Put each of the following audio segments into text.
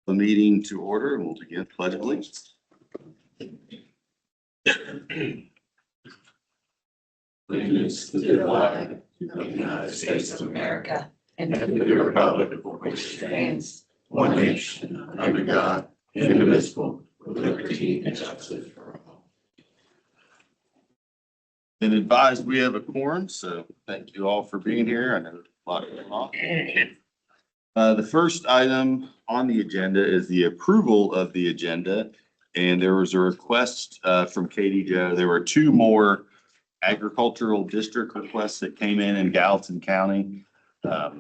The meeting to order, and we'll begin pledge of allegiance. Allegiance to the flag of the United States of America and to the republic for which it stands, one nation, under God, indivisible, with liberty and justice for all. Been advised we have a quorum, so thank you all for being here. I know a lot of you off. The first item on the agenda is the approval of the agenda. And there was a request from Katie Joe. There were two more agricultural district requests that came in Gallatin County.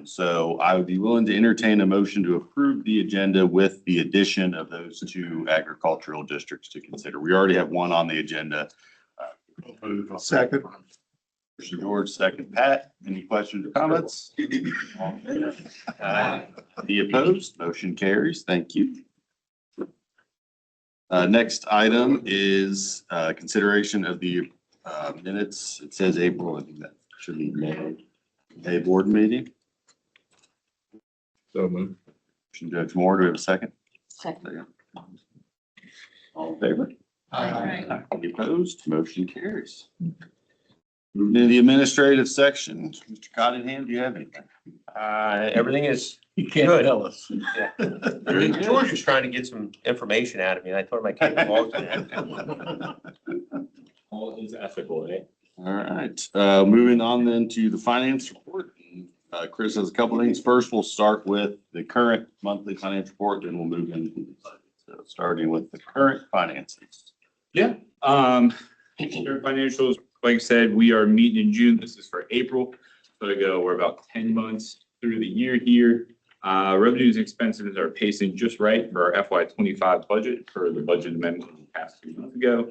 So I would be willing to entertain a motion to approve the agenda with the addition of those two agricultural districts to consider. We already have one on the agenda. Second. Mr. George, second. Pat, any questions or comments? Any opposed? Motion carries. Thank you. Next item is consideration of the minutes. It says April. I think that should be May board meeting. So moved. Judge Moore, do we have a second? Second. All in favor? Aye. Any opposed? Motion carries. Moving into the administrative section, Mr. Cottingham, do you have anything? Everything is You can't Good. tell us. George was trying to get some information out of me, and I told him I can't talk to him. All is ethical, eh? All right, moving on then to the finance report. Chris has a couple things. First, we'll start with the current monthly finance report, then we'll move into the budget. So starting with the current finances. Yeah, our financials, like I said, we are meeting in June. This is for April. So we're about 10 months through the year here. Revenues and expenses are pacing just right for our FY25 budget for the budget amendment we passed 2 months ago.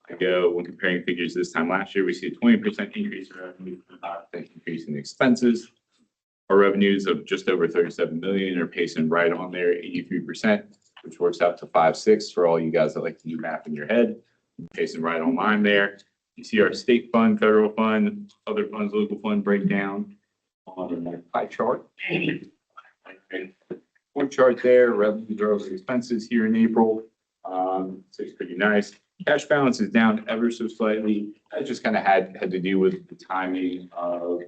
When comparing figures this time last year, we see a 20% increase in revenue, 5% increase in expenses. Our revenues of just over 37 million are pacing right on there, 83%, which works out to 5.6 for all you guys that like to do math in your head. Pacing right on line there. You see our state fund, federal fund, other funds, local fund breakdown on the pie chart. One chart there, revenues are over expenses here in April. So it's pretty nice. Cash balance is down ever so slightly. That just kind of had to do with the timing of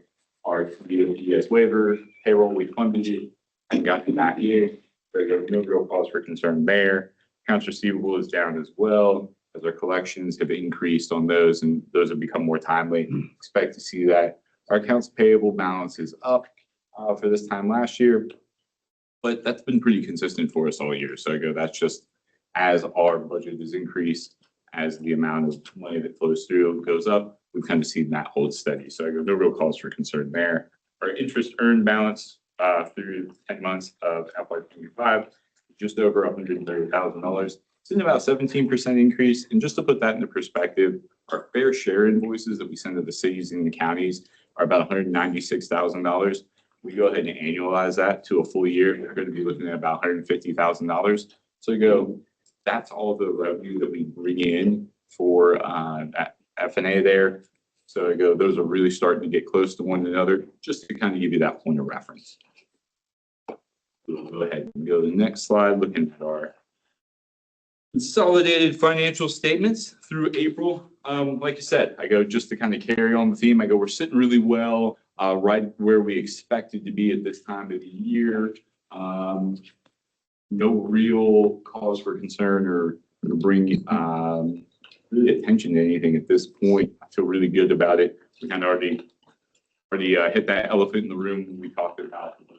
our DOTS waiver payroll. We funded it and got it back in. There's no real cause for concern there. Accounts receivable is down as well as our collections have increased on those, and those have become more timely. Expect to see that. Our accounts payable balance is up for this time last year, but that's been pretty consistent for us all year. So that's just as our budget is increased, as the amount of money that flows through goes up, we've kind of seen that hold steady. So no real cause for concern there. Our interest earned balance through 10 months of FY25, just over $130,000. It's in about 17% increase. And just to put that into perspective, our fair share invoices that we send to the cities and the counties are about $196,000. We go ahead and annualize that to a full year, we're going to be looking at about $150,000. So that's all the revenue that we bring in for that F&A there. So those are really starting to get close to one another, just to kind of give you that point of reference. We'll go ahead and go to the next slide, looking at our consolidated financial statements through April. Like I said, just to kind of carry on the theme, we're sitting really well, right where we expected to be at this time of the year. No real cause for concern or bring really attention to anything at this point. I feel really good about it. We kind of already hit that elephant in the room when we talked about it.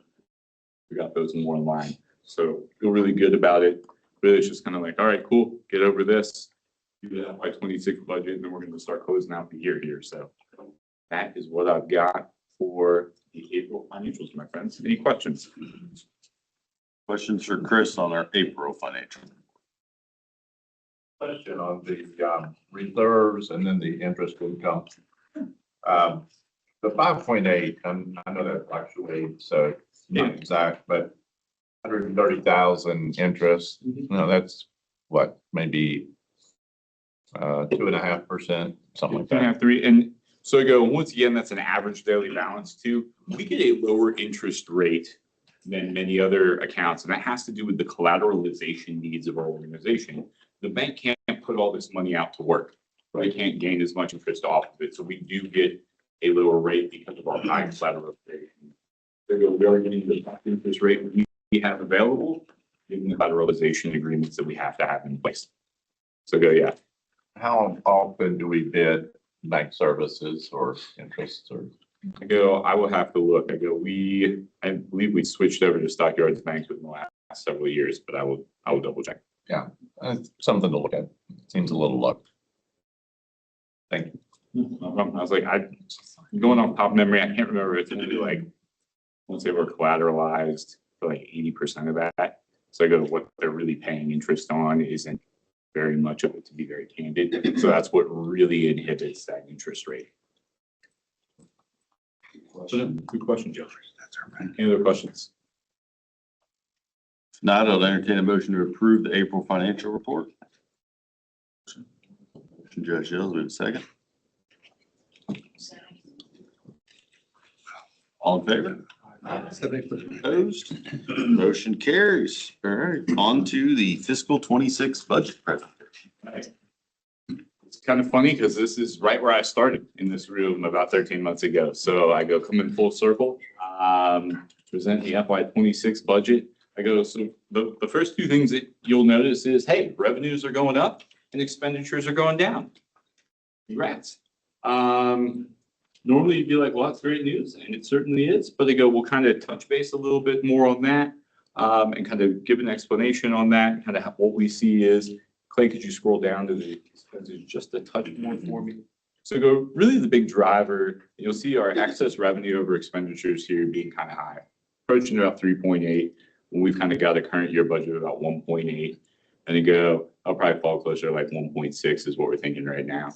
We got those more in line. So feel really good about it. Really, it's just kind of like, all right, cool, get over this, do that by 26 budget, and then we're going to start closing out the year here. So that is what I've got for the April financials, my friends. Any questions? Questions for Chris on our April financial? Question on the reserves and then the interest income. The 5.8, I know that fluctuates, so it's not exact, but 130,000 interest, that's what, maybe 2.5%, something like that. 2.5, 3, and so once again, that's an average daily balance too. We get a lower interest rate than many other accounts. And that has to do with the collateralization needs of our organization. The bank can't put all this money out to work. They can't gain as much interest off of it. So we do get a lower rate because of our high collateralization. So we are getting the top interest rate we have available, given the collateralization agreements that we have to have in place. So yeah. How often do we bid bank services or interests or? I will have to look. I believe we switched over to Stockyards Bank within the last several years, but I will double check. Something to look at. Seems a little low. Thank you. I was like, going off top of memory, I can't remember. It's maybe like, let's say we're collateralized for like 80% of that. So what they're really paying interest on isn't very much of it, to be very candid. So that's what really inhibits that interest rate. Good question, Joe. Any other questions? If not, I'll entertain a motion to approve the April financial report. Judge Hills, we have a second. All in favor? Opposed? Motion carries. All right, on to the fiscal 26 budget presentation. It's kind of funny because this is right where I started in this room about 13 months ago. So I come in full circle, present the FY26 budget. So the first two things that you'll notice is, hey, revenues are going up and expenditures are going down. Congrats. Normally you'd be like, well, that's great news, and it certainly is, but we'll kind of touch base a little bit more on that, and kind of give an explanation on that. Kind of what we see is, Clay, could you scroll down to the expenses just a touch more for me? So really the big driver, you'll see our excess revenue over expenditures here being kind of high, approaching about 3.8, when we've kind of got a current year budget of about 1.8, and I'll probably fall closer to like 1.6 is what we're thinking right now.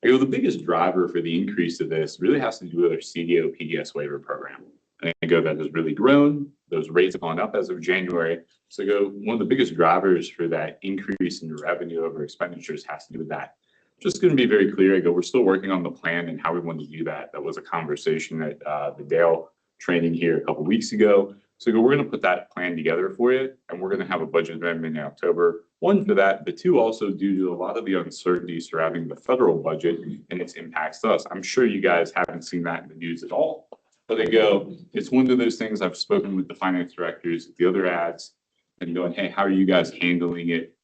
The biggest driver for the increase of this really has to do with our CDO PDS waiver program. And that has really grown. Those rates have gone up as of January. So one of the biggest drivers for that increase in revenue over expenditures has to do with that. Just going to be very clear, we're still working on the plan and how we want to do that. That was a conversation at the Dale training here a couple of weeks ago. So we're going to put that plan together for you, and we're going to have a budget amendment in October. One, for that, but two, also due to a lot of the uncertainty surrounding the federal budget and its impacts to us. I'm sure you guys haven't seen that in the news at all, but it's one of those things. I've spoken with the finance directors, the other ads, and going, hey, how are you guys handling it?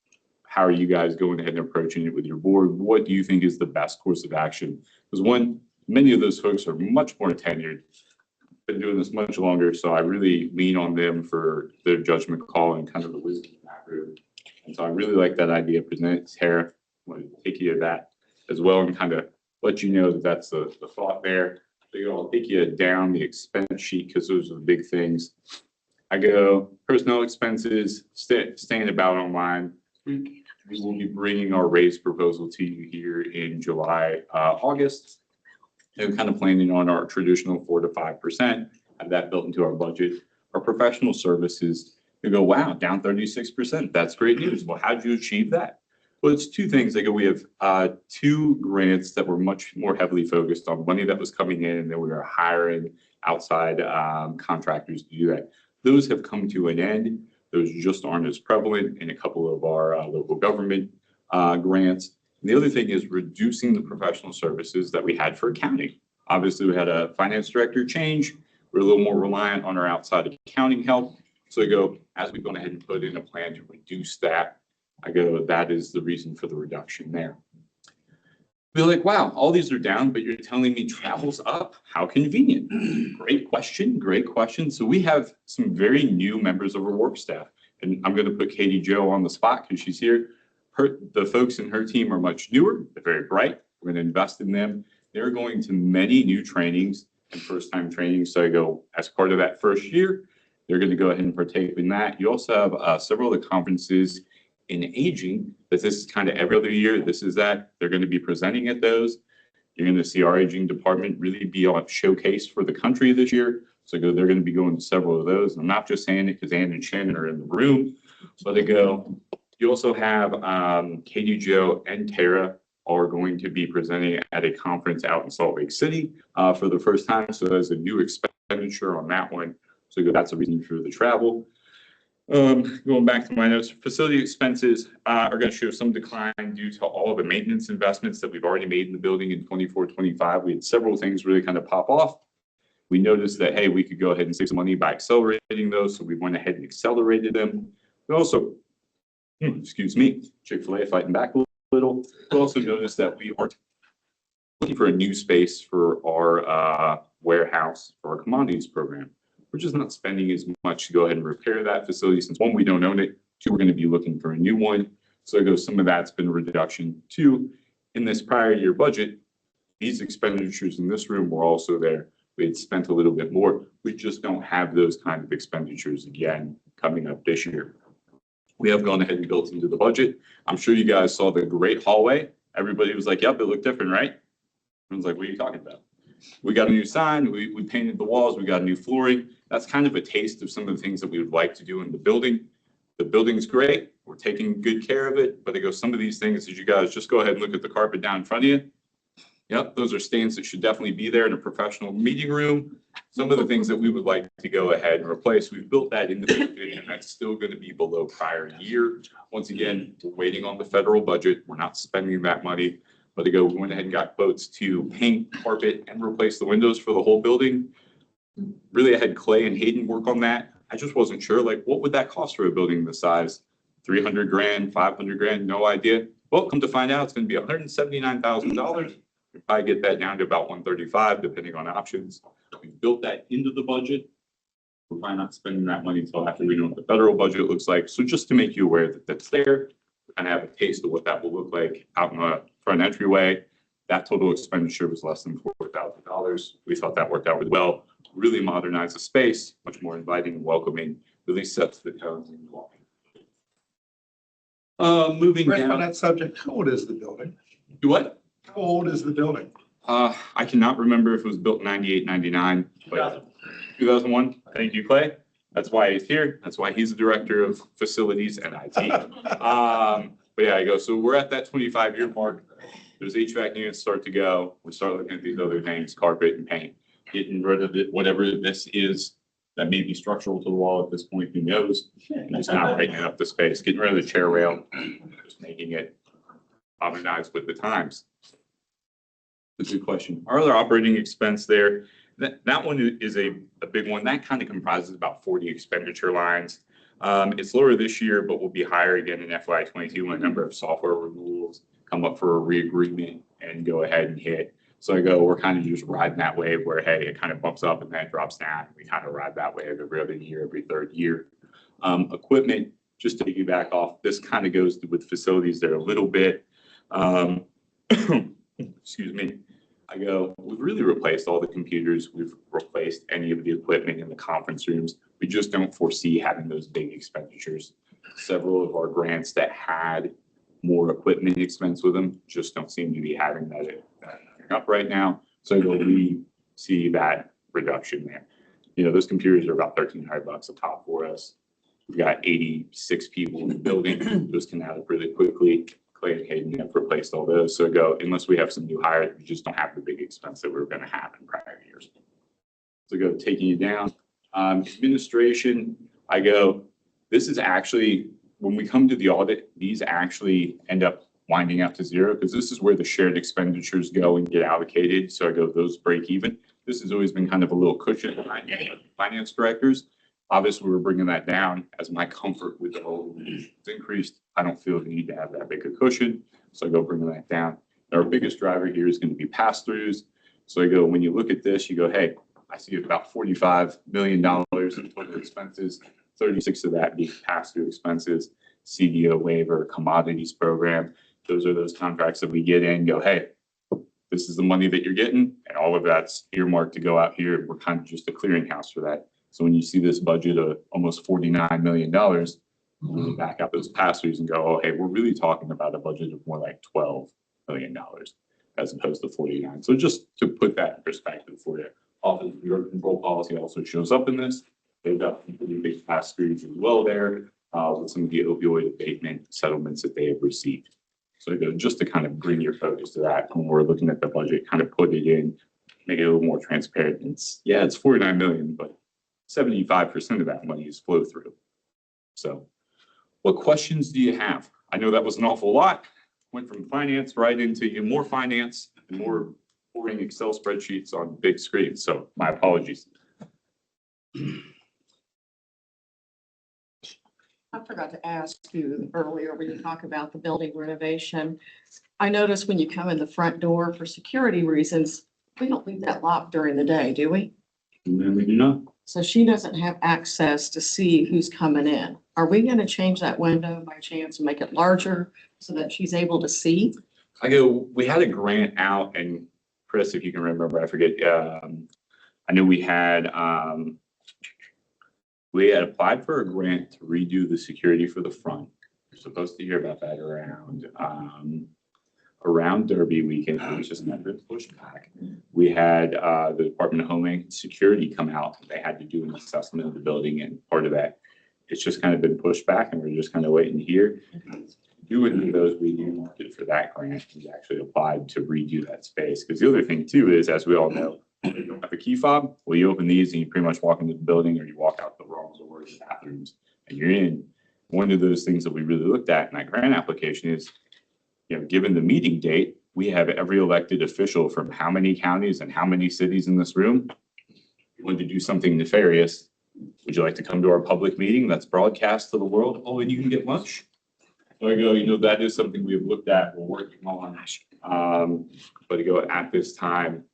How are you guys going ahead and approaching it with your board? What do you think is the best course of action? Because many of those folks are much more tenured, been doing this much longer, so I really lean on them for their judgment call and kind of the wisdom in that room. And so I really like that idea presented. Tara, I want to take you to that as well and kind of let you know that that's the thought there. So I'll take you down the expense sheet because those are the big things. Personnel expenses staying about online. We will be bringing our raise proposal to you here in July, August. And kind of planning on our traditional 4 to 5%, have that built into our budget. Our professional services, wow, down 36%. That's great news. Well, how did you achieve that? Well, it's two things. We have two grants that were much more heavily focused on money that was coming in, and then we were hiring outside contractors to do that. Those have come to an end. Those just aren't as prevalent in a couple of our local government grants. And the other thing is reducing the professional services that we had for accounting. Obviously, we had a finance director change. We're a little more reliant on our outside accounting help. So as we've gone ahead and put in a plan to reduce that, that is the reason for the reduction there. Be like, wow, all these are down, but you're telling me travel's up. How convenient. Great question. Great question. So we have some very new members of our work staff, and I'm going to put Katie Jo on the spot because she's here. The folks in her team are much newer. They're very bright. We're going to invest in them. They're going to many new trainings and first-time trainings. So as part of that first year, they're going to go ahead and partake in that. You also have several of the conferences in aging that this is kind of every other year. This is that. They're going to be presenting at those. You're going to see our aging department really be on showcase for the country this year. So they're going to be going to several of those. I'm not just saying it because Ann and Shannon are in the room, but you also have Katie Jo and Tara are going to be presenting at a conference out in Salt Lake City for the first time. So there's a new expenditure on that one. So that's the reason for the travel. Going back to my notes, facility expenses are going to show some decline due to all of the maintenance investments that we've already made in the building in 24-25. We had several things really kind of pop off. We noticed that, hey, we could go ahead and save some money by accelerating those. So we went ahead and accelerated them. We also, excuse me, Chick-fil-A fighting back a little. We also noticed that we are looking for a new space for our warehouse for our commodities program. We're just not spending as much to go ahead and repair that facility since one, we don't own it. Two, we're going to be looking for a new one. So I go, some of that's been a reduction. Two, in this prior year budget, these expenditures in this room were also there. We had spent a little bit more. We just don't have those kind of expenditures again coming up this year. We have gone ahead and built into the budget. I'm sure you guys saw the great hallway. Everybody was like, yep, it looked different, right? I was like, what are you talking about? We got a new sign, we painted the walls, we got new flooring. That's kind of a taste of some of the things that we would like to do in the building. The building's great, we're taking good care of it, but some of these things, as you guys just go ahead and look at the carpet down in front of you. Yep, those are stains that should definitely be there in a professional meeting room. Some of the things that we would like to go ahead and replace, we've built that in the budget, and that's still going to be below prior year. Once again, we're waiting on the federal budget. We're not spending that money. But we went ahead and got quotes to paint, carpet, and replace the windows for the whole building. Really, I had Clay and Hayden work on that. I just wasn't sure, like, what would that cost for a building this size? 300 grand, 500 grand, no idea. Well, come to find out, it's going to be $179,000. We'll probably get that down to about 135, depending on options. We built that into the budget. We're probably not spending that money until after we know what the federal budget looks like. So just to make you aware that that's there, and have a taste of what that will look like out in the front entryway. That total expenditure was less than $4,000. We thought that worked out really well. Really modernized the space, much more inviting and welcoming. Really sets the tone. Moving Right, on down. that subject, how old is the building? Do what? How old is the building? I cannot remember if it was built in 98, 99. 2001. Thank you, Clay. That's why he's here. That's why he's the director of facilities and IT. But yeah, I go, so we're at that 25-year mark. There's HVAC units start to go. We start looking at these other things, carpet and paint, getting rid of it, whatever this is that may be structural to the wall at this point, who knows? And just not brightening up the space, getting rid of the chair rail, just making it modernized with the times. That's a good question. Our other operating expense there, that one is a big one. That kind of comprises about 40 expenditure lines. It's lower this year, but will be higher again in FY22 when a number of software renewals come up for a re-agreement and go ahead and hit. So we're kind of just riding that wave where, hey, it kind of bumps up and then it drops down. We kind of ride that wave every other year, every third year. Equipment, just to piggyback off, this kind of goes with facilities there a little bit. Excuse me. We've really replaced all the computers. We've replaced any of the equipment in the conference rooms. We just don't foresee having those big expenditures. Several of our grants that had more equipment expense with them just don't seem to be having that up right now. So we see that reduction there. Those computers are about $1,300 a top for us. We've got 86 people in the building. Those can add up really quickly. Clay and Hayden have replaced all those. So unless we have some new hires, we just don't have the big expense that we were going to have in prior years. So taking you down. Administration, this is actually, when we come to the audit, these actually end up winding out to zero because this is where the shared expenditures go and get allocated. So those break even. This has always been kind of a little cushion behind finance directors. Obviously, we're bringing that down as my comfort with the whole is increased. I don't feel the need to have that big a cushion. So bringing that down. Our biggest driver here is going to be pass-throughs. So when you look at this, you go, hey, I see about $45 million in total expenses, 36 of that being pass-through expenses, CDO waiver, commodities program. Those are those contracts that we get in, go, hey, this is the money that you're getting, and all of that's earmarked to go out here. We're kind of just a clearinghouse for that. So when you see this budget of almost $49 million, really back out those pass-throughs and go, oh, hey, we're really talking about a budget of more like $12 million as opposed to 49. So just to put that in perspective for you, Office of Drug Control Policy also shows up in this. They've got some pretty big pass-throughs as well there with some of the opioid abatement settlements that they have received. So just to kind of bring your focus to that when we're looking at the budget, kind of put it in, make it a little more transparent. It's 49 million, but 75% of that money is flow through. So what questions do you have? I know that was an awful lot. Went from finance right into even more finance and more pouring Excel spreadsheets on big screens. So my apologies. I forgot to ask you earlier when you talk about the building renovation. I noticed when you come in the front door for security reasons, we don't leave that locked during the day, do we? And we do not. So she doesn't have access to see who's coming in. Are we going to change that window by chance and make it larger so that she's able to see? We had a grant out, and Chris, if you can remember, I forget, I knew we had applied for a grant to redo the security for the front. You're supposed to hear about that around Derby weekend, which has never been pushed back. We had the Department of Homeland Security come out. They had to do an assessment of the building, and part of that, it's just kind of been pushed back, and we're just kind of waiting to hear. Doing those, we earmarked for that grant. We actually applied to redo that space. Because the other thing too is, as we all know, you don't have a key fob. Well, you open these and you pretty much walk into the building, or you walk out the wrong doors, bathrooms, and you're in. One of those things that we really looked at in that grant application is, given the meeting date, we have every elected official from how many counties and how many cities in this room. You want to do something nefarious? Would you like to come to our public meeting that's broadcast to the world? Oh, and you can get lunch. There you go. That is something we've looked at. We're working on. But to go at this time,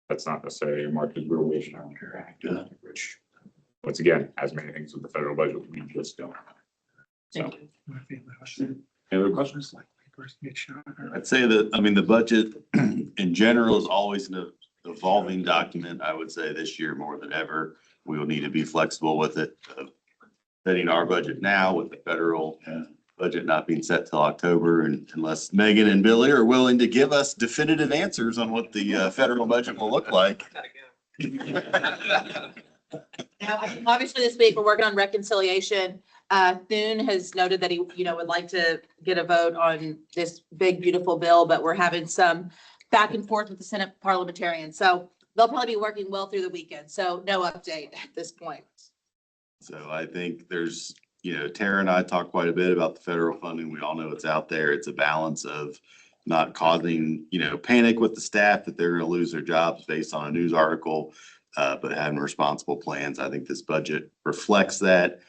that's not necessarily earmarked because we're waiting on which, once again, as many things with the federal budget, we just don't have. So, any other questions? I'd say that, the budget in general is always an evolving document. I would say this year more than ever, we will need to be flexible with it. Setting our budget now with the federal budget not being set till October, and unless Megan and Billy are willing to give us definitive answers on what the federal budget will look like. Now, obviously this week we're working on reconciliation. Thune has noted that he, would like to get a vote on this big, beautiful bill, but we're having some back and forth with the Senate parliamentarians. So they'll probably be working well through the weekend. So no update at this point. So I think there's, Tara and I talk quite a bit about the federal funding. We all know it's out there. It's a balance of not causing, panic with the staff that they're going to lose their jobs based on a news article, but having responsible plans. I think this budget reflects that.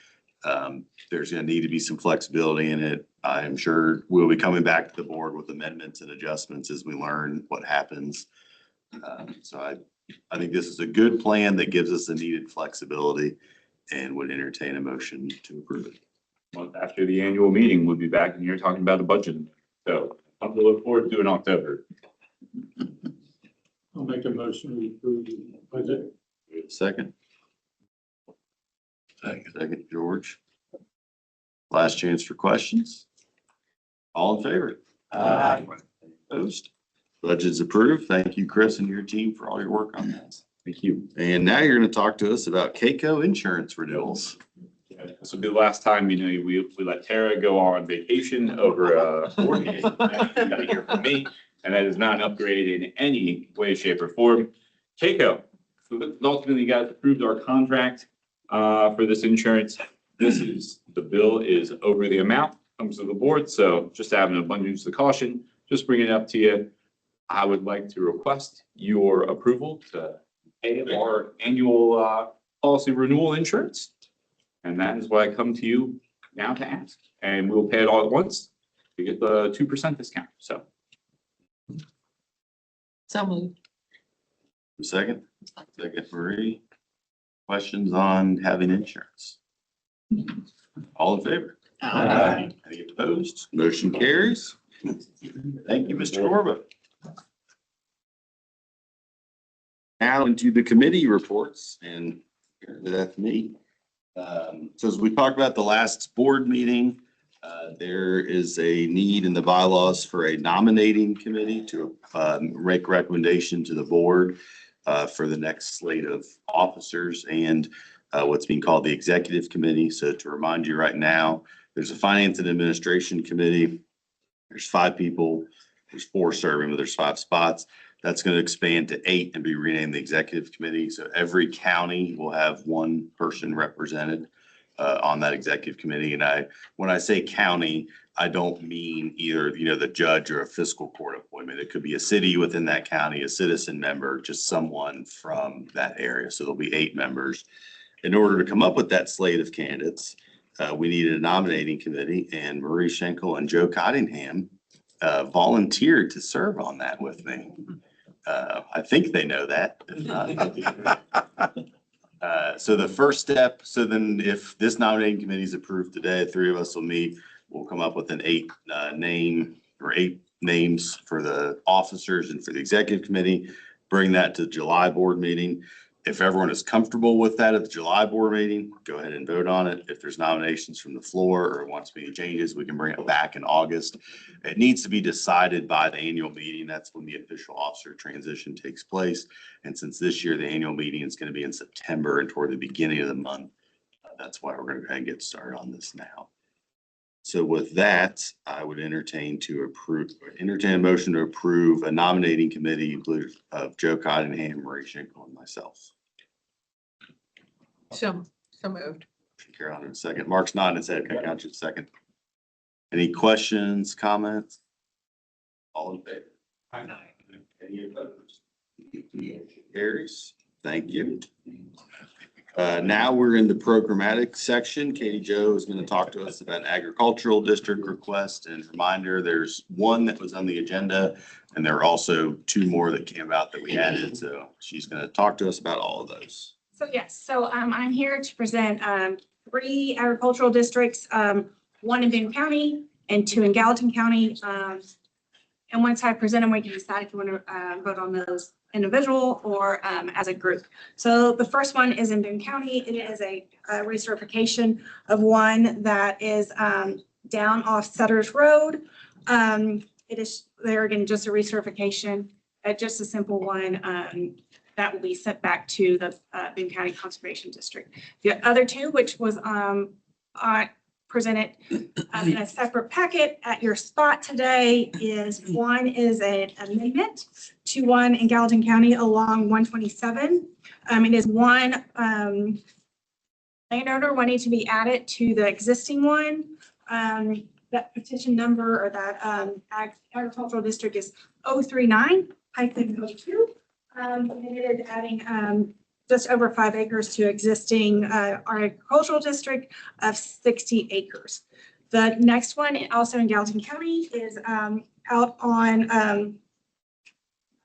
There's going to need to be some flexibility in it. I am sure we'll be coming back to the board with amendments and adjustments as we learn what happens. So I think this is a good plan that gives us the needed flexibility and would entertain a motion to approve it. Month after the annual meeting, we'll be back in here talking about a budget. So something to look forward to in October. I'll make a motion to approve the budget. Second. Second, George. Last chance for questions. All in favor? Aye. Opposed? Budget's approved. Thank you, Chris, and your team for all your work on that. Thank you. And now you're going to talk to us about KCO insurance renewals. This will be the last time, we let Tara go on vacation over 4 days. You gotta hear from me, and that is not an upgrade in any way, shape, or form. KCO, so ultimately, you guys approved our contract for this insurance. The bill is over the amount, comes to the board, so just to have an abundance of caution, just bring it up to you. I would like to request your approval to pay our annual policy renewal insurance. And that is why I come to you now to ask, and we'll pay it all at once to get the 2% discount. So moved. Second, Marie. Questions on having insurance? All in favor? Aye. Any opposed? Motion carries. Thank you, Mr. Corbett. Now into the committee reports, and that's me. So as we talked about the last board meeting, there is a need in the bylaws for a nominating committee to make recommendation to the board for the next slate of officers and what's being called the executive committee. So to remind you right now, there's a finance and administration committee. There's 5 people. There's 4 serving, but there's 5 spots. That's going to expand to 8 and be renamed the executive committee. So every county will have one person represented on that executive committee. And when I say county, I don't mean either, the judge or a fiscal court appointment. It could be a city within that county, a citizen member, just someone from that area. So there'll be 8 members. In order to come up with that slate of candidates, we needed a nominating committee, and Marie Schenkel and Joe Cottingham volunteered to serve on that with me. I think they know that. If not, so the first step, so then if this nominating committee is approved today, 3 of us will meet. We'll come up with an 8 names for the officers and for the executive committee, bring that to the July board meeting. If everyone is comfortable with that at the July board meeting, go ahead and vote on it. If there's nominations from the floor or wants to be changes, we can bring it back in August. It needs to be decided by the annual meeting. That's when the official officer transition takes place. And since this year, the annual meeting is going to be in September and toward the beginning of the month, that's why we're going to go ahead and get started on this now. So with that, I would entertain a motion to approve a nominating committee included of Joe Cottingham, Marie Schenkel, and myself. So moved. Carolyn in a second. Mark's nodding his head. Can I count you a second? Any questions, comments? All in favor? Any opposed? Carries. Thank you. Now we're in the programmatic section. Katie Jo is going to talk to us about an agricultural district request. And reminder, there's one that was on the agenda, and there are also 2 more that came out that we added. So she's going to talk to us about all of those. So yes, I'm here to present 3 agricultural districts, 1 in Boone County and 2 in Gallatin County. And once I present them, we can decide if you want to vote on those individual or as a group. So the first one is in Boone County. It is a recertification of one that is down off Sutter's Road. It is there again, just a recertification, just a simple one. That will be sent back to the Boone County Conservation District. The other 2, which was presented in a separate packet at your spot today, is one is an amendment to one in Gallatin County along 127. It is one landowner wanting to be added to the existing one. That petition number or that agricultural district is 039-02. And it is adding just over 5 acres to existing agricultural district of 60 acres. The next one, also in Gallatin County, is out on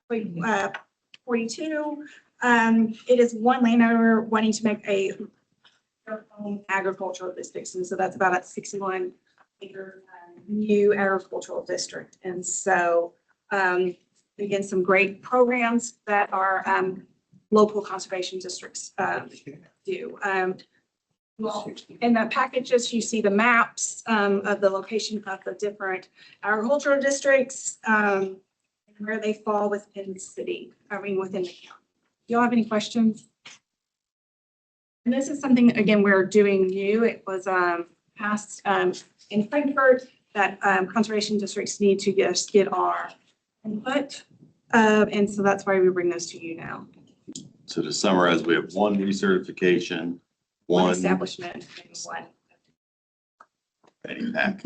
42. It is one landowner wanting to make a agricultural district, and so that's about a 61 acre new agricultural district. And so again, some great programs that our local conservation districts do. Well, in the packages, you see the maps of the location of the different agricultural districts, and where they fall within the city, within the county. Do y'all have any questions? And this is something, again, we're doing new. It was passed in Frankfurt that conservation districts need to get our input. And so that's why we bring those to you now. So to summarize, we have 1 recertification, One establishment, and 1. Betty Pack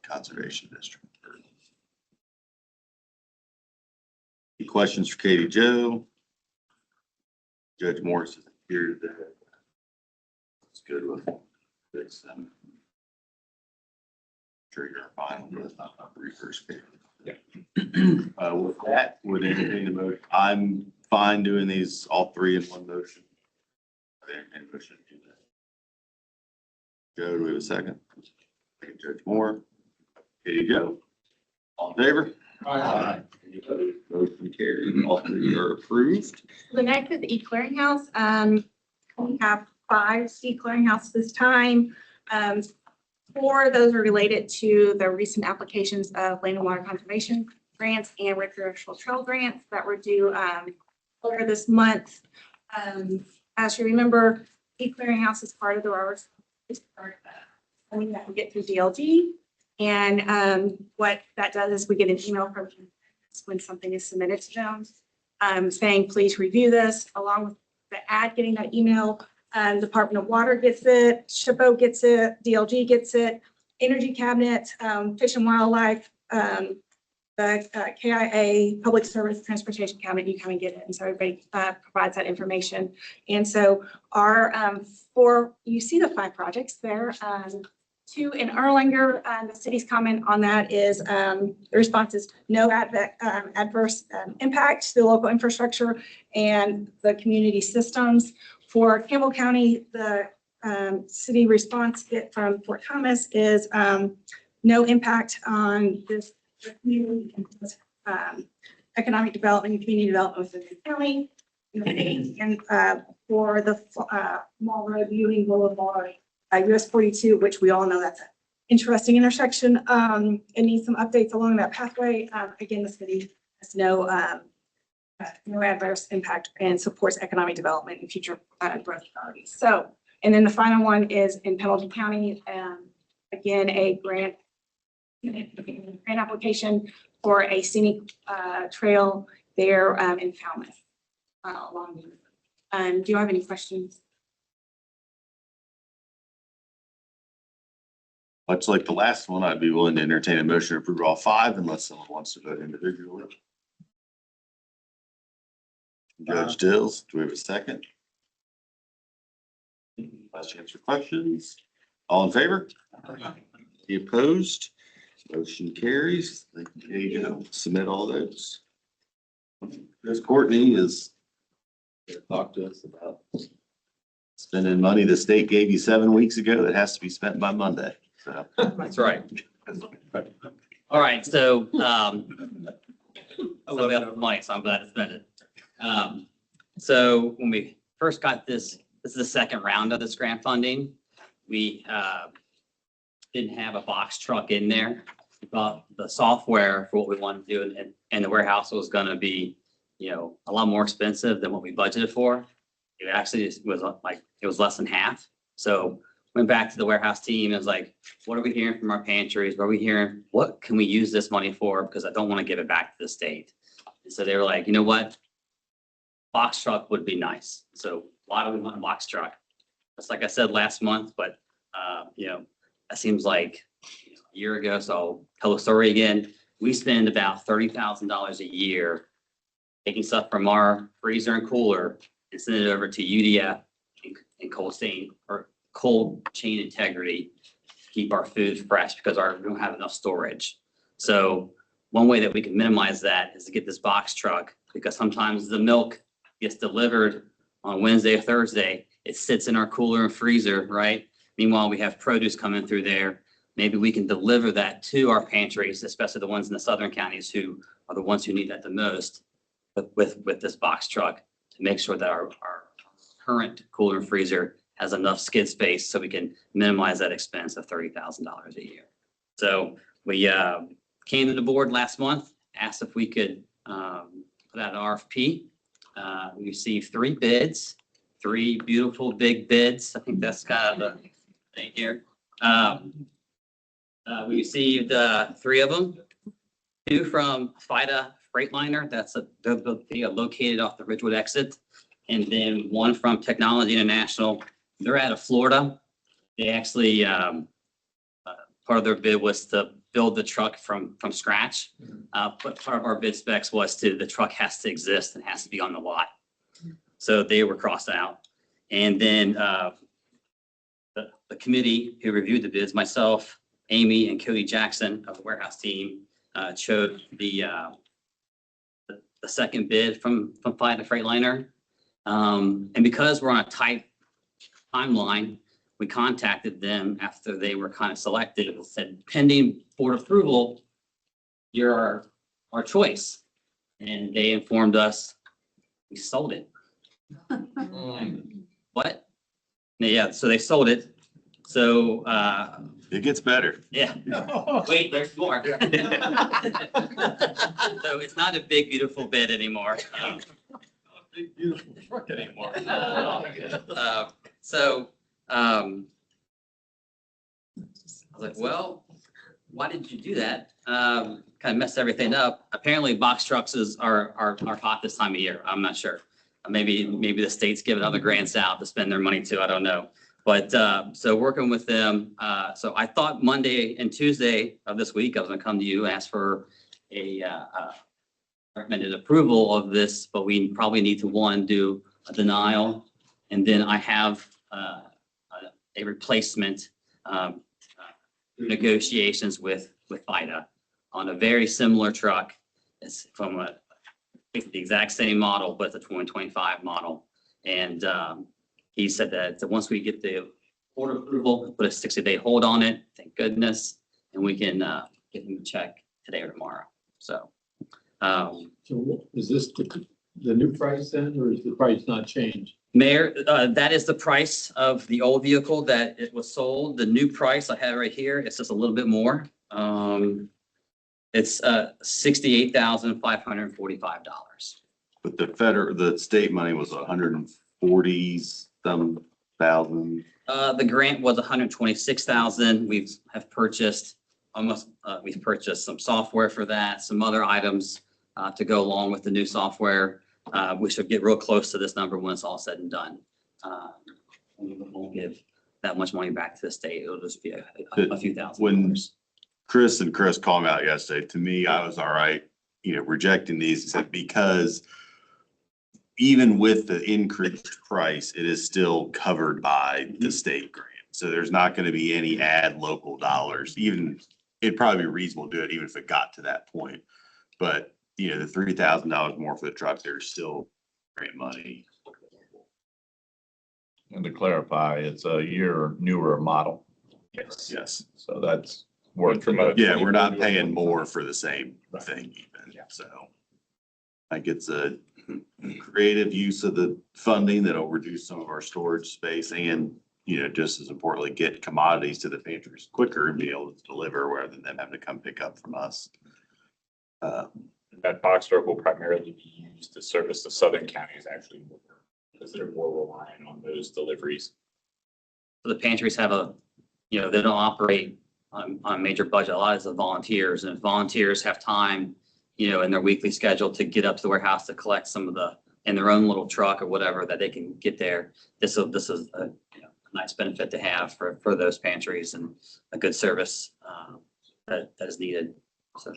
Conservation District. Any questions for Katie Jo? Judge Morris is here today. It's good with this. Sure you're fine with reverse paper. Yeah. With that, would entertain the motion. I'm fine doing these all 3 in one motion. Any motion to do that? Joe, do we have a second? Second, Judge Moore. Katie Jo. All in favor? Aye. Any opposed? Motion carried. All 3 are approved. The next is the e-clearinghouse. We have 5 e-clearinghouse this time. 4 of those are related to the recent applications of land and water conservation grants and recreational trail grants that were due earlier this month. As you remember, e-clearinghouse is part of the ROS, is part of that we get through DLG. And what that does is we get an email from when something is submitted to them. saying, please review this, along with the ad, getting that email. Department of Water gets it, SHPO gets it, DLG gets it, Energy Cabinet, Fish and Wildlife, the KIA, Public Service Transportation Cabinet, you kind of get it. And so everybody provides that information. And so our, you see the 5 projects there. 2 in Erlanger, the city's comment on that is the response is no adverse impact to the local infrastructure and the community systems. For Campbell County, the city response from Fort Thomas is no impact on this community, economic development and community development within the county. And for the Mall Road, Ewing Boulevard, US 42, which we all know that's an interesting intersection. It needs some updates along that pathway. Again, the city has no adverse impact and supports economic development and future growth priorities. So, and then the final one is in Pendleton County. Again, a grant application for a scenic trail there in Falmouth. Do you have any questions? Much like the last one, I'd be willing to entertain a motion to approve all 5 unless someone wants to vote individually. Judge Dills, do we have a second? Last chance for questions. All in favor? Any opposed? Motion carries. There you go. Submit all those. Ms. Courtney is here to talk to us about spending money the state gave you 7 weeks ago that has to be spent by Monday. So. That's right. All right, so, I love that money, so I'm glad to spend it. So when we first got this is the second round of this grant funding. We, didn't have a box truck in there. We thought the software for what we wanted to do and the warehouse was gonna be, you know, a lot more expensive than what we budgeted for. It actually was like, it was less than half. So went back to the warehouse team and was like, what are we hearing from our pantries? What are we hearing? What can we use this money for? Because I don't want to give it back to the state. And so they were like, you know what? Box truck would be nice. So why do we want a box truck? Just like I said last month, but you know, that seems like a year ago. So I'll tell the story again. We spend about $30,000 a year taking stuff from our freezer and cooler and send it over to UDF and cold chain integrity to keep our food fresh because we don't have enough storage. So one way that we can minimize that is to get this box truck, because sometimes the milk gets delivered on Wednesday or Thursday. It sits in our cooler and freezer, right? Meanwhile, we have produce coming through there. Maybe we can deliver that to our pantries, especially the ones in the southern counties who are the ones who need that the most with this box truck to make sure that our current cooler and freezer has enough skid space so we can minimize that expense of $30,000 a year. So we came to the board last month, asked if we could put out an RFP. We received 3 bids, 3 beautiful big bids. I think that's kind of the thing here. We received 3 of them, 2 from FIDA Freightliner. They're located off the Ridgewood exit. And then 1 from Technology International. They're out of Florida. They actually, part of their bid was to build the truck from scratch. But part of our bid specs was the truck has to exist and has to be on the lot. So they were crossed out. And then the committee who reviewed the bids, myself, Amy, and Cody Jackson of the warehouse team chose the second bid from FIDA Freightliner. And because we're on a tight timeline, we contacted them after they were kind of selected and said, pending board approval, you're our choice. And they informed us we sold it. What? Yeah, so they sold it. So it gets better. Yeah. Wait, there's more. So it's not a big, beautiful bid anymore. Big beautiful truck anymore. So I was like, well, why did you do that? Kind of messed everything up. Apparently box trucks are hot this time of year. I'm not sure. Maybe the state's giving other grants out to spend their money too. I don't know. But so working with them, so I thought Monday and Tuesday of this week, I was gonna come to you, ask for a recommended approval of this, but we probably need to, one, do a denial. And then I have a replacement negotiations with FIDA on a very similar truck. It's from the exact same model, but the 2025 model. And he said that once we get the order approval, put a 60-day hold on it, thank goodness, and we can get him a check today or tomorrow. So. So is this the new price then, or is the price not changed? Mayor, that is the price of the old vehicle that it was sold. The new price I have right here, it's just a little bit more. It's $68,545. But the state money was 140 some thousand. The grant was 126,000. We've purchased some software for that, some other items to go along with the new software. We should get real close to this number when it's all said and done. We won't give that much money back to the state. It'll just be a few thousand. When Chris called me out yesterday, to me, I was all right, rejecting these, except because even with the increased price, it is still covered by the state grant. So there's not going to be any add local dollars. Even it'd probably be reasonable to do it even if it got to that point. But the $3,000 more for the truck, there's still grant money. And to clarify, it's a year newer model. Yes. So that's worth it. Yeah, we're not paying more for the same thing even. So I think it's a creative use of the funding that'll reduce some of our storage space and, just as importantly, get commodities to the pantries quicker and be able to deliver rather than them having to come pick up from us. That box truck will primarily be used to service the southern counties actually, because they're more reliant on those deliveries. So the pantries have they don't operate on a major budget. A lot of it's the volunteers, and if volunteers have time, in their weekly schedule to get up to the warehouse to collect some of in their own little truck or whatever that they can get there. This is a nice benefit to have for those pantries and a good service that is needed. So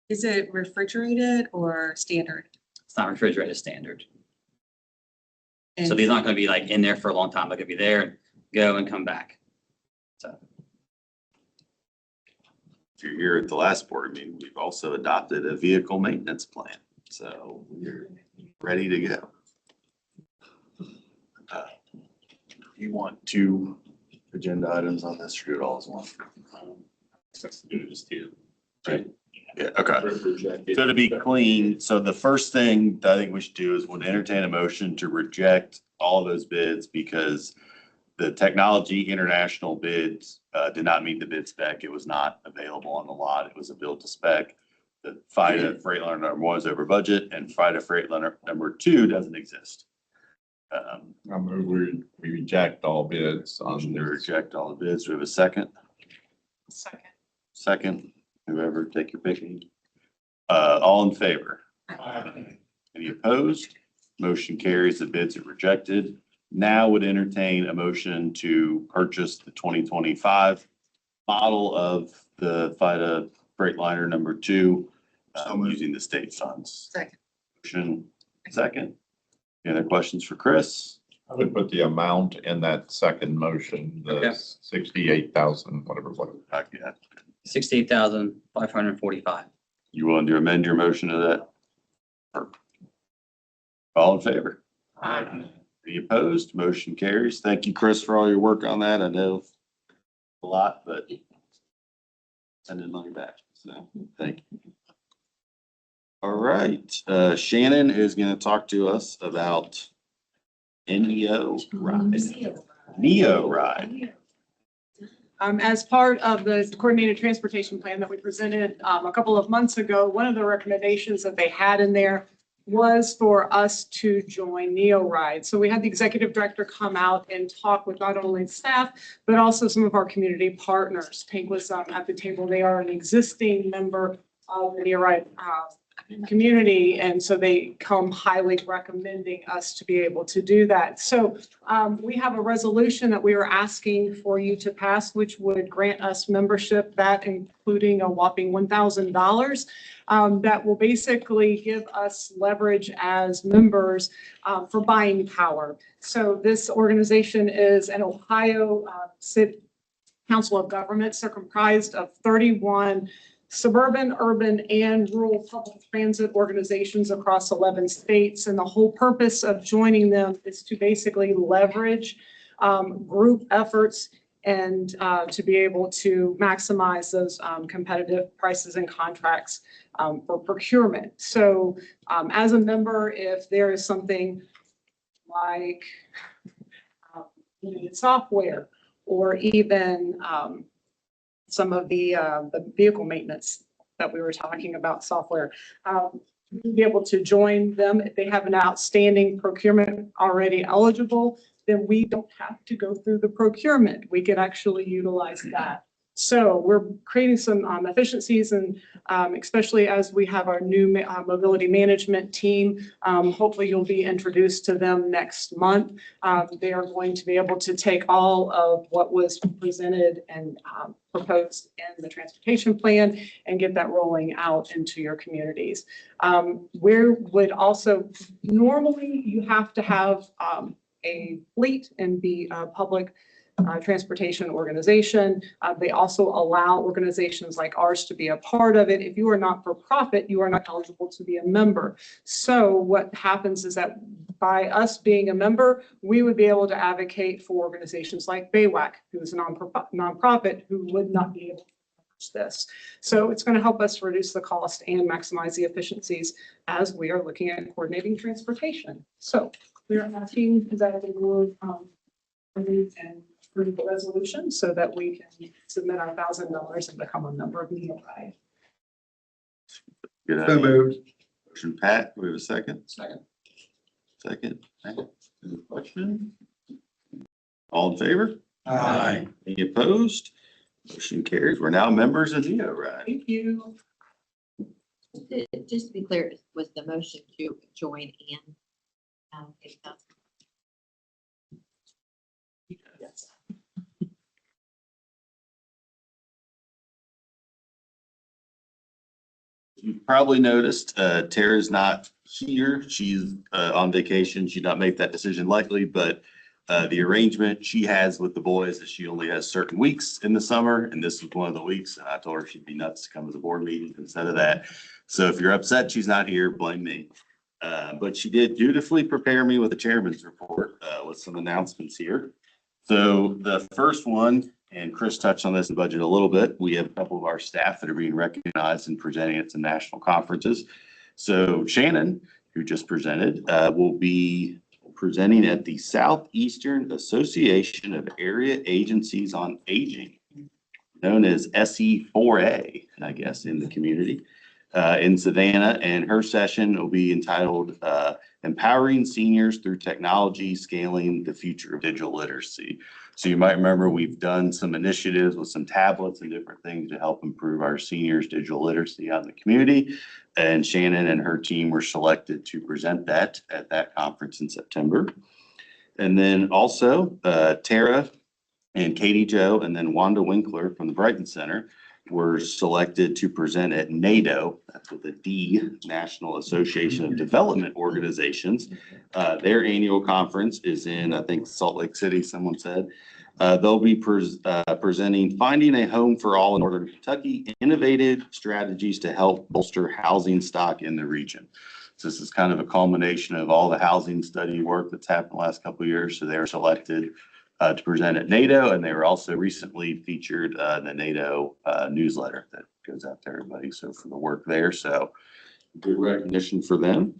Is it refrigerated or standard? it's not refrigerated, standard. So And these aren't going to be like in there for a long time. They're going to be there, go and come back. So If you're here at the last board meeting, we've also adopted a vehicle maintenance plan. So we're ready to go. You want 2 agenda items on this, or do it all as one? Since to do this too. Right. Yeah, okay. So to be clean, so the first thing that I think we should do is would entertain a motion to reject all of those bids because the Technology International bids did not meet the bid spec. It was not available on the lot. It was a build to spec. The FIDA Freightliner number 1 is over budget and FIDA Freightliner number 2 doesn't exist. I move we reject all bids Motion on to this. reject all the bids. Do we have a second? Second, whoever, take your pick. All in favor? Any opposed? Motion carries. The bids are rejected. Now would entertain a motion to purchase the 2025 model of the FIDA Freightliner number 2 using the state funds. Second. Motion second. Any other questions for Chris? I would put the amount in that second motion, Okay. the 68,000, whatever it was. Yeah. 68,545. You willing to amend your motion to that? All in favor? Any opposed? Motion carries. Thank you, Chris, for all your work on that. I know a lot, but sending money back. So thank you. All right, Shannon is going to talk to us about NEO ride. NEO ride. As part of the coordinated transportation plan that we presented a couple of months ago, one of the recommendations that they had in there was for us to join NeoRide. So we had the executive director come out and talk with not only staff, but also some of our community partners. Tank was at the table. They are an existing member of the NeoRide community, and so they come highly recommending us to be able to do that. So we have a resolution that we are asking for you to pass, which would grant us membership, that including a whopping $1,000. That will basically give us leverage as members for buying power. So this organization is an Ohio City Council of Governments. They're comprised of 31 suburban, urban, and rural public transit organizations across 11 states. And the whole purpose of joining them is to basically leverage group efforts and to be able to maximize those competitive prices and contracts for procurement. So as a member, if there is something like software or even some of the vehicle maintenance that we were talking about, software, be able to join them. If they have an outstanding procurement already eligible, then we don't have to go through the procurement. We can actually utilize that. So we're creating some efficiencies, and especially as we have our new mobility management team, hopefully you'll be introduced to them next month. They are going to be able to take all of what was presented and proposed in the transportation plan and get that rolling out into your communities. We would also, normally you have to have a fleet and be a public transportation organization. They also allow organizations like ours to be a part of it. If you are not for profit, you are not eligible to be a member. So what happens is that by us being a member, we would be able to advocate for organizations like BAWAC, who is a nonprofit who would not be able to manage this. So it's going to help us reduce the cost and maximize the efficiencies as we are looking at coordinating transportation. So we are asking that the board and approve the resolution so that we can submit our $1,000 and become a member of NeoRide. Good So idea. moved. Motion, Pat, do we have a second? Second. Second. Any question? All in favor? Aye. Any opposed? Motion carries. We're now members of NeoRide. Thank you. Just to be clear, was the motion to join in? Yes. You've probably noticed, Tara's not here. She's on vacation. She'd not make that decision likely, but the arrangement she has with the boys is she only has certain weeks in the summer, and this was one of the weeks. And I told her she'd be nuts to come to the board meeting instead of that. So if you're upset she's not here, blame me. But she did dutifully prepare me with a chairman's report with some announcements here. So the first one, and Chris touched on this in the budget a little bit, we have a couple of our staff that are being recognized and presenting at some national conferences. So Shannon, who just presented, will be presenting at the Southeastern Association of Area Agencies on Aging, known as SE4A, I guess, in the community, in Savannah. And her session will be entitled Empowering Seniors Through Technology, Scaling the Future of Digital Literacy. So you might remember we've done some initiatives with some tablets and different things to help improve our seniors' digital literacy out in the community. And Shannon and her team were selected to present that at that conference in September. And then also Tara and Katie Joe and then Wanda Winkler from the Brighton Center were selected to present at NATO, that's with a D, National Association of Development Organizations. Their annual conference is in, I think, Salt Lake City, someone said. They'll be presenting Finding a Home for All in Northern Kentucky, Innovative Strategies to Help Bolster Housing Stock in the Region. So this is kind of a culmination of all the housing study work that's happened the last couple of years. So they were selected to present at NATO, and they were also recently featured in the NATO newsletter that goes out to everybody. So for the work there, so good recognition for them.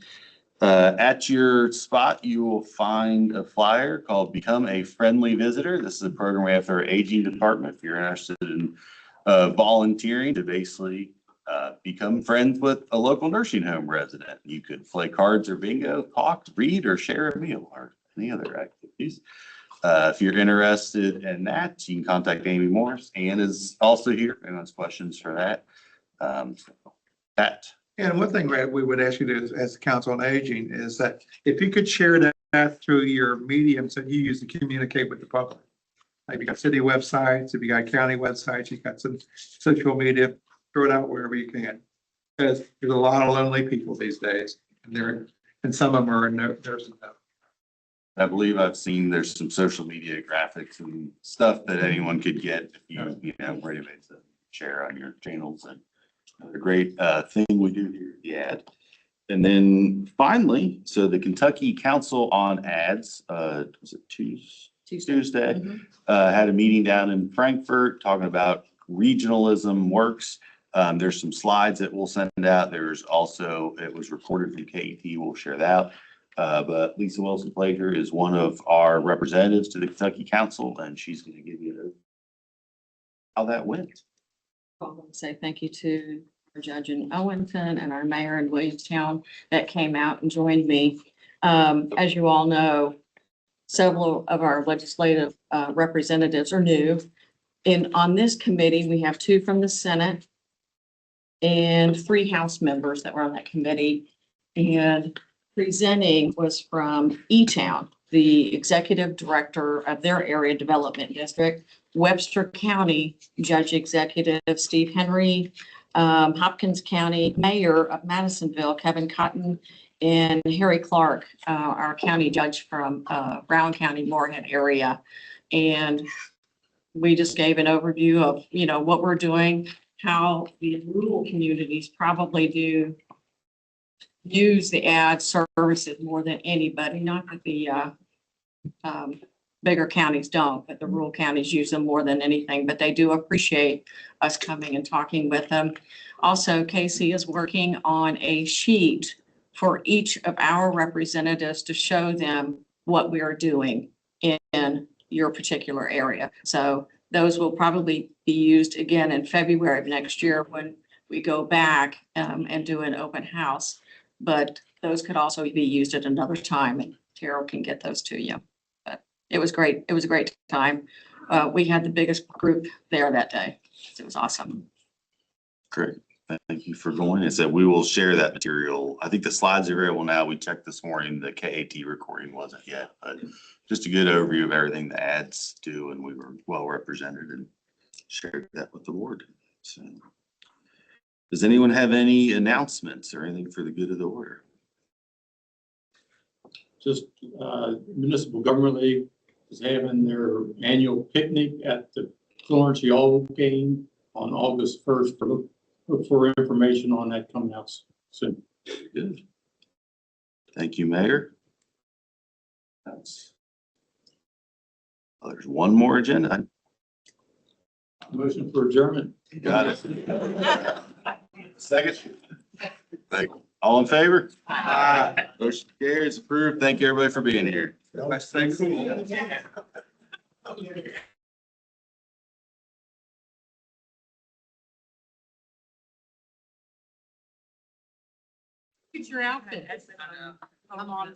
At your spot, you will find a flyer called Become a Friendly Visitor. This is a program we have for our aging department. If you're interested in volunteering to basically become friends with a local nursing home resident. You could play cards or bingo, talk, read, or share a meal, or any other activities. If you're interested in that, you can contact Amy Morris. Ann is also here and has questions for that. That. And one thing that we would ask you to, as the Council on Aging, is that if you could share that through your mediums that you use to communicate with the public. Like you got city websites, if you got county websites, you got some social media, throw it out wherever you can. Because there's a lot of lonely people these days, and some of them are in nursing homes. I believe I've seen there's some social media graphics and stuff that anyone could get if you know, ready to share on your channels. And another great thing we do here at the ad. And then finally, so the Kentucky Council on Ads, was it Tuesday? Had a meeting down in Frankfurt talking about regionalism works. There's some slides that we'll send out. There's also, it was recorded from KADD. We'll share that. But Lisa Wilson-Plager is one of our representatives to the Kentucky Council, and she's going to give you how that went. I want to say thank you to our judge in Owenton and our mayor in Williamstown that came out and joined me. As you all know, several of our legislative representatives are new. On this committee, we have 2 from the Senate and 3 House members that were on that committee. And presenting was from E-Town, the executive director of their area development district, Webster County Judge Executive Steve Henry, Hopkins County Mayor of Madisonville, Kevin Cotton, and Harry Clark, our county judge from Brown County, Moorhead area. And we just gave an overview of, you know, what we're doing, how the rural communities probably do use the ad services more than anybody, not that the bigger counties don't, but the rural counties use them more than anything, but they do appreciate us coming and talking with them. Also, Casey is working on a sheet for each of our representatives to show them what we are doing in your particular area. So those will probably be used again in February of next year when we go back and do an open house. But those could also be used at another time, and Terrell can get those to you. But it was great. It was a great time. We had the biggest group there that day. It was awesome. Great. Thank you for going. And so we will share that material. I think the slides are available now. We checked this morning. The KAT recording wasn't yet, but just a good overview of everything the ads do, and we were well represented and shared that with the board. So, does anyone have any announcements or anything for the good of the order? Just Municipal Government League is having their annual picnic at the Florence Y'all game on August 1st. Look for information on that coming out soon. Good. Thank you, Mayor. There's one more agenda. Motion for adjournment. You got it. Second. Thank you. All in favor? Aye. Motion carries, approved. Thank you, everybody, for being here. Thanks. It's your outfit. I'm on.